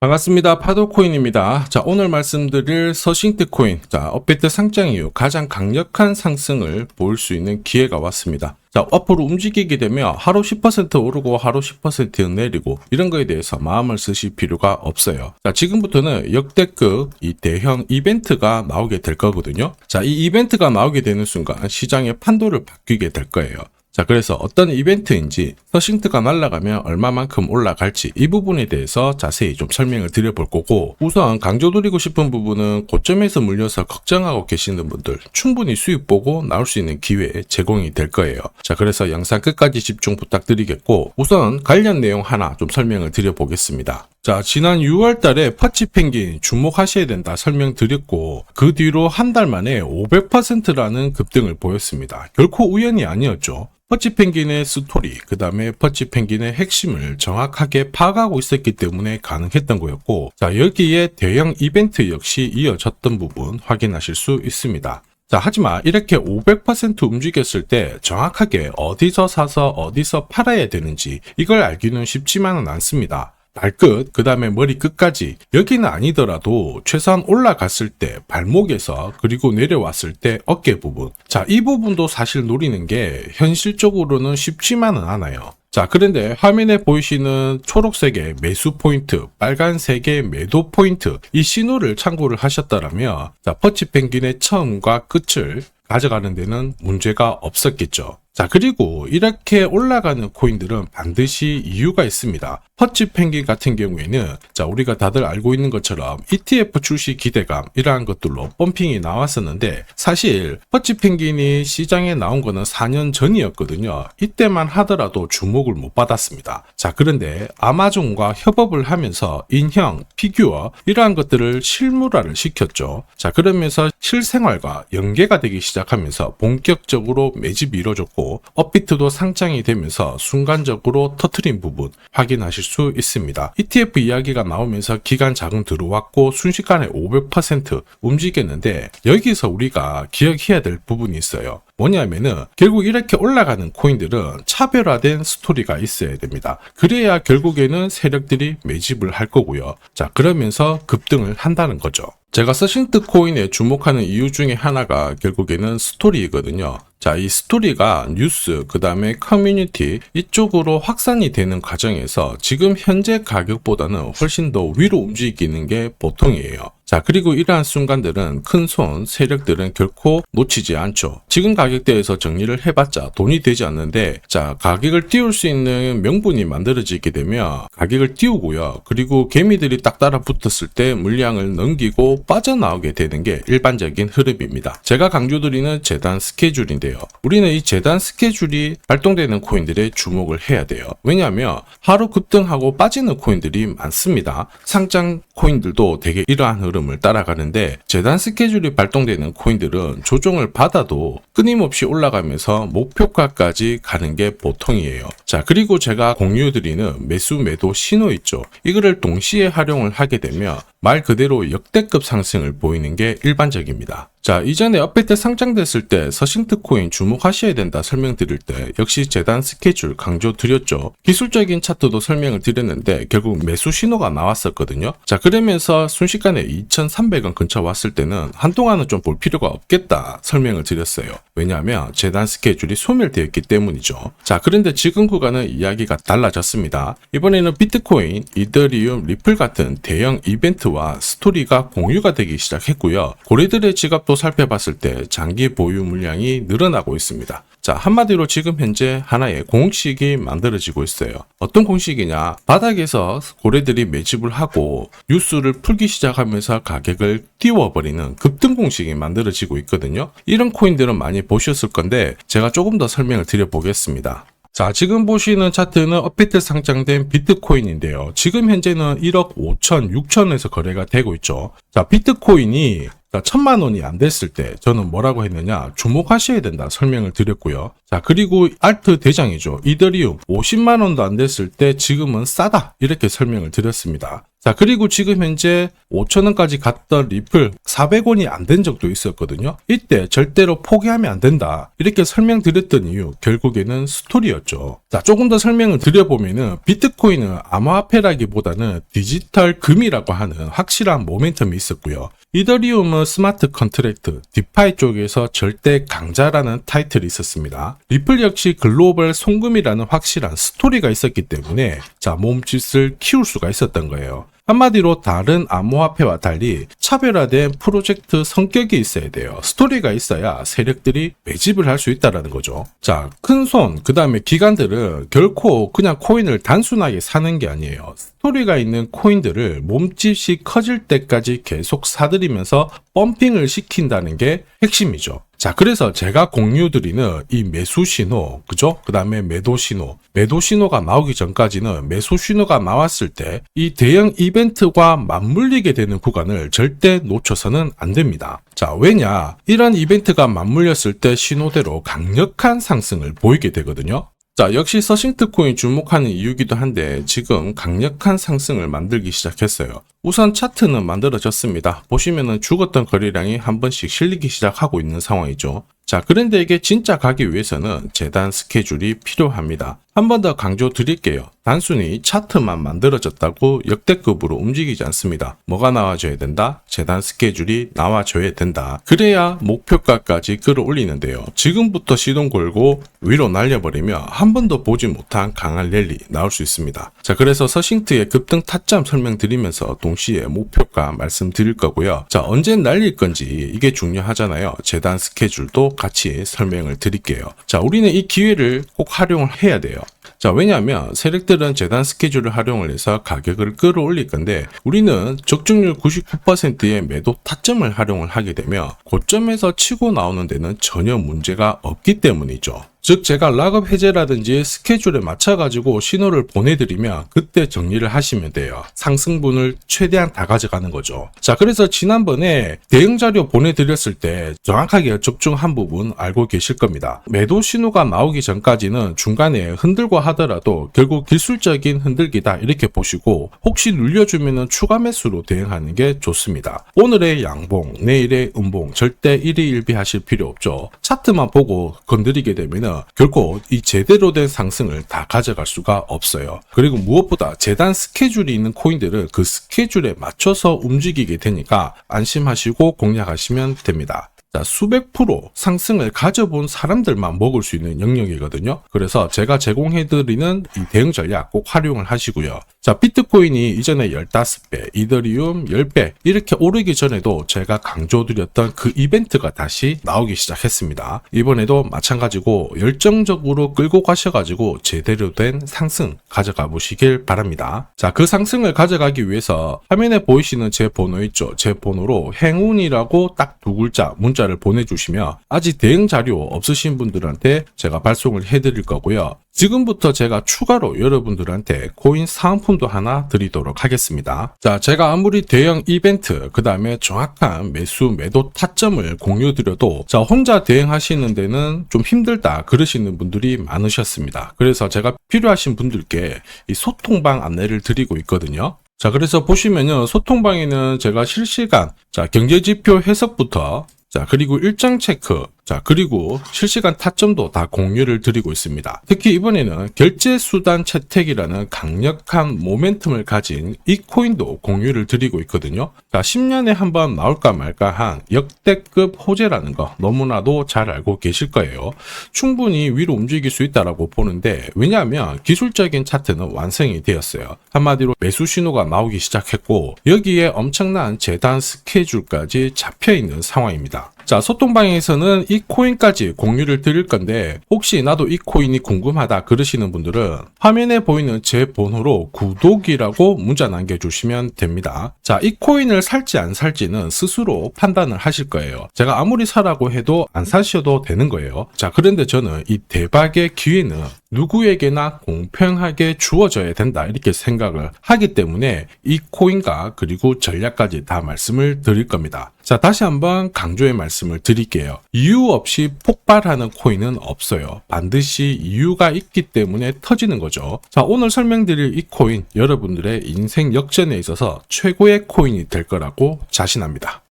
반갑습니다. 파도코인입니다. 자, 오늘 말씀드릴 서싱트 코인. 자, 업비트 상장 이후 가장 강력한 상승을 보일 수 있는 기회가 왔습니다. 자, 앞으로 움직이게 되면 하루 10% 오르고 하루 10% 내리고 이런 거에 대해서 마음을 쓰실 필요가 없어요. 자, 지금부터는 역대급 이 대형 이벤트가 나오게 될 거거든요. 자, 이 이벤트가 나오게 되는 순간 시장의 판도를 바뀌게 될 거예요. 자, 그래서 어떤 이벤트인지 서싱트가 날아가면 얼마만큼 올라갈지 이 부분에 대해서 자세히 좀 설명을 드려볼 거고, 우선 강조드리고 싶은 부분은 고점에서 물려서 걱정하고 계시는 분들 충분히 수익 보고 나올 수 있는 기회 제공이 될 거예요. 자, 그래서 영상 끝까지 집중 부탁드리겠고, 우선 관련 내용 하나 좀 설명을 드려보겠습니다. 자, 지난 6월 달에 퍼치 펭귄 주목하셔야 된다 설명드렸고, 그 뒤로 한 달 만에 500%라는 급등을 보였습니다. 결코 우연이 아니었죠. 퍼치 펭귄의 스토리, 그 다음에 퍼치 펭귄의 핵심을 정확하게 파악하고 있었기 때문에 가능했던 거였고, 자, 여기에 대형 이벤트 역시 이어졌던 부분 확인하실 수 있습니다. 자, 하지만 이렇게 500% 움직였을 때 정확하게 어디서 사서 어디서 팔아야 되는지 이걸 알기는 쉽지만은 않습니다. 발끝, 그 다음에 머리 끝까지, 여기는 아니더라도 최소한 올라갔을 때 발목에서, 그리고 내려왔을 때 어깨 부분, 자, 이 부분도 사실 노리는 게 현실적으로는 쉽지만은 않아요. 자, 그런데 화면에 보이시는 초록색의 매수 포인트, 빨간색의 매도 포인트, 이 신호를 참고를 하셨다면, 자, 퍼치 펭귄의 처음과 끝을 가져가는 데는 문제가 없었겠죠. 자, 그리고 이렇게 올라가는 코인들은 반드시 이유가 있습니다. 퍼치 펭귄 같은 경우에는, 자, 우리가 다들 알고 있는 것처럼 ETF 출시 기대감 이러한 것들로 펌핑이 나왔었는데, 사실 퍼치 펭귄이 시장에 나온 거는 4년 전이었거든요. 이때만 하더라도 주목을 못 받았습니다. 자, 그런데 아마존과 협업을 하면서 인형, 피규어 이러한 것들을 실물화를 시켰죠. 자, 그러면서 실생활과 연계가 되기 시작하면서 본격적으로 매집이 이루어졌고, 업비트도 상장이 되면서 순간적으로 터트린 부분 확인하실 수 있습니다. ETF 이야기가 나오면서 기간 자금 들어왔고 순식간에 500% 움직였는데, 여기서 우리가 기억해야 될 부분이 있어요. 뭐냐면은 결국 이렇게 올라가는 코인들은 차별화된 스토리가 있어야 됩니다. 그래야 결국에는 세력들이 매집을 할 거고요. 자, 그러면서 급등을 한다는 거죠. 제가 서싱트 코인에 주목하는 이유 중에 하나가 결국에는 스토리이거든요. 자, 이 스토리가 뉴스, 그 다음에 커뮤니티 이쪽으로 확산이 되는 과정에서 지금 현재 가격보다는 훨씬 더 위로 움직이는 게 보통이에요. 자, 그리고 이러한 순간들은 큰 손 세력들은 결코 놓치지 않죠. 지금 가격대에서 정리를 해봤자 돈이 되지 않는데, 자, 가격을 띄울 수 있는 명분이 만들어지게 되면 가격을 띄우고요. 그리고 개미들이 딱 따라 붙었을 때 물량을 넘기고 빠져나오게 되는 게 일반적인 흐름입니다. 제가 강조드리는 재단 스케줄인데요. 우리는 이 재단 스케줄이 발동되는 코인들에 주목을 해야 돼요. 왜냐하면 하루 급등하고 빠지는 코인들이 많습니다. 상장 코인들도 되게 이러한 흐름을 따라가는데, 재단 스케줄이 발동되는 코인들은 조정을 받아도 끊임없이 올라가면서 목표가까지 가는 게 보통이에요. 자, 그리고 제가 공유드리는 매수 매도 신호 있죠. 이거를 동시에 활용을 하게 되면 말 그대로 역대급 상승을 보이는 게 일반적입니다. 자, 이전에 업비트 상장됐을 때 서싱트 코인 주목하셔야 된다 설명드릴 때 역시 재단 스케줄 강조드렸죠. 기술적인 차트도 설명을 드렸는데 결국 매수 신호가 나왔었거든요. 자, 그러면서 순식간에 2,300원 근처 왔을 때는 한동안은 좀 볼 필요가 없겠다 설명을 드렸어요. 왜냐하면 재단 스케줄이 소멸되었기 때문이죠. 자, 그런데 지금 구간은 이야기가 달라졌습니다. 이번에는 비트코인, 이더리움, 리플 같은 대형 이벤트와 스토리가 공유가 되기 시작했고요. 고래들의 지갑도 살펴봤을 때 장기 보유 물량이 늘어나고 있습니다. 자, 한마디로 지금 현재 하나의 공식이 만들어지고 있어요. 어떤 공식이냐? 바닥에서 고래들이 매집을 하고 뉴스를 풀기 시작하면서 가격을 띄워버리는 급등 공식이 만들어지고 있거든요. 이런 코인들은 많이 보셨을 건데 제가 조금 더 설명을 드려보겠습니다. 자, 지금 보시는 차트는 업비트 상장된 비트코인인데요. 지금 현재는 1억 5천, 6천에서 거래가 되고 있죠. 자, 비트코인이 1,000만 원이 안 됐을 때 저는 뭐라고 했느냐, 주목하셔야 된다 설명을 드렸고요. 자, 그리고 알트 대장이죠. 이더리움 50만 원도 안 됐을 때 지금은 싸다 이렇게 설명을 드렸습니다. 자, 그리고 지금 현재 5,000원까지 갔던 리플 400원이 안 된 적도 있었거든요. 이때 절대로 포기하면 안 된다. 이렇게 설명드렸던 이유, 결국에는 스토리였죠. 자, 조금 더 설명을 드려보면은 비트코인은 암호화폐라기보다는 디지털 금이라고 하는 확실한 모멘텀이 있었고요. 이더리움은 스마트 컨트랙트, 디파이 쪽에서 절대 강자라는 타이틀이 있었습니다. 리플 역시 글로벌 송금이라는 확실한 스토리가 있었기 때문에 자, 몸짓을 키울 수가 있었던 거예요. 한마디로 다른 암호화폐와 달리 차별화된 프로젝트 성격이 있어야 돼요. 스토리가 있어야 세력들이 매집을 할 수 있다는 거죠. 자, 큰손, 그 다음에 기관들은 결코 그냥 코인을 단순하게 사는 게 아니에요. 스토리가 있는 코인들을 몸집이 커질 때까지 계속 사들이면서 펌핑을 시킨다는 게 핵심이죠. 자, 그래서 제가 공유드리는 이 매수 신호, 그죠? 그 다음에 매도 신호. 매도 신호가 나오기 전까지는 매수 신호가 나왔을 때 이 대형 이벤트와 맞물리게 되는 구간을 절대 놓쳐서는 안 됩니다. 자, 왜냐? 이런 이벤트가 맞물렸을 때 신호대로 강력한 상승을 보이게 되거든요. 자, 역시 서싱트코인 주목하는 이유기도 한데 지금 강력한 상승을 만들기 시작했어요. 우선 차트는 만들어졌습니다. 보시면은 죽었던 거래량이 한 번씩 실리기 시작하고 있는 상황이죠. 자, 그런데 이게 진짜 가기 위해서는 재단 스케줄이 필요합니다. 한 번 더 강조 드릴게요. 단순히 차트만 만들어졌다고 역대급으로 움직이지 않습니다. 뭐가 나와줘야 된다? 재단 스케줄이 나와줘야 된다. 그래야 목표가까지 끌어올리는데요. 지금부터 시동 걸고 위로 날려버리면 한 번도 보지 못한 강한 랠리 나올 수 있습니다. 자, 그래서 서싱트의 급등 타점 설명드리면서 동시에 목표가 말씀드릴 거고요. 자, 언제 날릴 건지 이게 중요하잖아요. 재단 스케줄도 같이 설명을 드릴게요. 자, 우리는 이 기회를 꼭 활용을 해야 돼요. 자, 왜냐하면 세력들은 재단 스케줄을 활용을 해서 가격을 끌어올릴 건데 우리는 적중률 99%의 매도 타점을 활용을 하게 되면 고점에서 치고 나오는 데는 전혀 문제가 없기 때문이죠. 즉 제가 락업 해제라든지 스케줄에 맞춰가지고 신호를 보내드리면 그때 정리를 하시면 돼요. 상승분을 최대한 다 가져가는 거죠. 자, 그래서 지난번에 대응 자료 보내드렸을 때 정확하게 적중한 부분 알고 계실 겁니다. 매도 신호가 나오기 전까지는 중간에 흔들고 하더라도 결국 기술적인 흔들기다 이렇게 보시고 혹시 눌려주면 추가 매수로 대응하는 게 좋습니다. 오늘의 양봉, 내일의 음봉 절대 일희일비하실 필요 없죠. 차트만 보고 건드리게 되면 결코 이 제대로 된 상승을 다 가져갈 수가 없어요. 그리고 무엇보다 재단 스케줄이 있는 코인들은 그 스케줄에 맞춰서 움직이게 되니까 안심하시고 공략하시면 됩니다. 자, 수백 프로 상승을 가져본 사람들만 먹을 수 있는 영역이거든요. 그래서 제가 제공해드리는 이 대응 전략 꼭 활용을 하시고요. 자, 비트코인이 이전에 15배, 이더리움 10배 이렇게 오르기 전에도 제가 강조드렸던 그 이벤트가 다시 나오기 시작했습니다. 이번에도 마찬가지고 열정적으로 끌고 가셔가지고 제대로 된 상승 가져가 보시길 바랍니다. 자, 그 상승을 가져가기 위해서 화면에 보이시는 제 번호 있죠? 제 번호로 행운이라고 딱 두 글자 문자를 보내주시면 아직 대응 자료 없으신 분들한테 제가 발송을 해드릴 거고요. 지금부터 제가 추가로 여러분들한테 코인 사은품도 하나 드리도록 하겠습니다. 자, 제가 아무리 대형 이벤트, 그 다음에 정확한 매수, 매도 타점을 공유드려도 자, 혼자 대응하시는 데는 좀 힘들다 그러시는 분들이 많으셨습니다. 그래서 제가 필요하신 분들께 이 소통방 안내를 드리고 있거든요. 자, 그래서 보시면요, 소통방에는 제가 실시간 경제지표 해석부터 그리고 일정 체크, 그리고 실시간 타점도 다 공유를 드리고 있습니다. 특히 이번에는 결제수단 채택이라는 강력한 모멘텀을 가진 이 코인도 공유를 드리고 있거든요. 10년에 한 번 나올까 말까 한 역대급 호재라는 거 너무나도 잘 알고 계실 거예요. 충분히 위로 움직일 수 있다고 보는데 왜냐하면 기술적인 차트는 완성이 되었어요. 한마디로 매수 신호가 나오기 시작했고 여기에 엄청난 재단 스케줄까지 잡혀있는 상황입니다. 자, 소통방에서는 이 코인까지 공유를 드릴 건데 혹시 나도 이 코인이 궁금하다 그러시는 분들은 화면에 보이는 제 번호로 구독이라고 문자 남겨주시면 됩니다. 자, 이 코인을 살지 안 살지는 스스로 판단을 하실 거예요. 제가 아무리 사라고 해도 안 사셔도 되는 거예요. 자, 그런데 저는 이 대박의 기회는 누구에게나 공평하게 주어져야 된다 이렇게 생각을 하기 때문에 이 코인과 그리고 전략까지 다 말씀을 드릴 겁니다. 자, 다시 한번 강조의 말씀을 드릴게요. 이유 없이 폭발하는 코인은 없어요. 반드시 이유가 있기 때문에 터지는 거죠. 자, 오늘 설명드릴 이 코인, 여러분들의 인생 역전에 있어서 최고의 코인이 될 거라고 자신합니다.